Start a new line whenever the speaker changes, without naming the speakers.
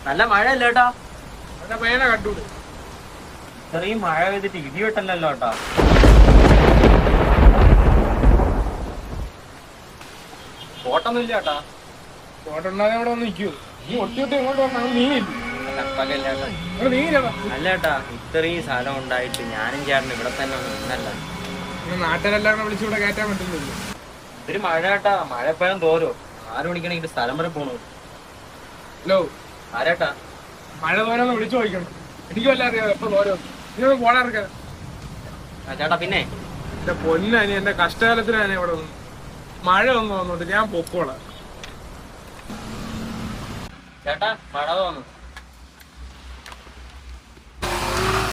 നല്ല മഴയല്ല കേട്ടാ.
എന്റെ പയ്യനെ കണ്ടൂടെ?
ഇത്രയും മഴ പെയ്തിട്ട് ഇടിവെട്ടല്ലോ കേട്ടാ. കോട്ടൊന്നും ഇല്ല കേട്ടാ.
കോട്ടുണ്ടാതെ അവിടെ വന്ന് നിൽക്കൂ. നീ ഒട്ടിയൊട്ടി എങ്ങോട്ട് വന്നു? നീങ്ങില്ല.
അല്ല കേട്ടാ, ഇത്രയും സ്ഥലം ഉണ്ടായിട്ട് ഞാനും ചേട്ടൻ ഇവിടെ തന്നെ നിന്നല്ല.
നാട്ടിലെല്ലാം വിളിച്ച് ഇവിടെ കയറ്റാൻ പറ്റുന്നില്ല.
ഇതൊരു മഴ കേട്ടാ. മഴ എപ്പോഴും തോരോ. 6 മണിക്കാണെങ്കിൽ സ്ഥലം വരെ പോണു.
ഹലോ,
ആരേട്ടാ?
മഴ തോരാന്ന് വിളിച്ചു ചോദിക്കണം. എനിക്ക് വല്ല അറിയാം എപ്പോ തോരോ. ഇങ്ങനെ പോടാർക്കാൻ.
ചേട്ടാ പിന്നെ
എന്റെ പൊന്നാനി, എന്റെ കഷ്ടകാലത്തിനാണ് ഇവിടെ നിന്ന് മഴ ഒന്നും വന്നോണ്ട് ഞാൻ പൊക്കോളാം.
ചേട്ടാ മഴ തോന്നുന്നു.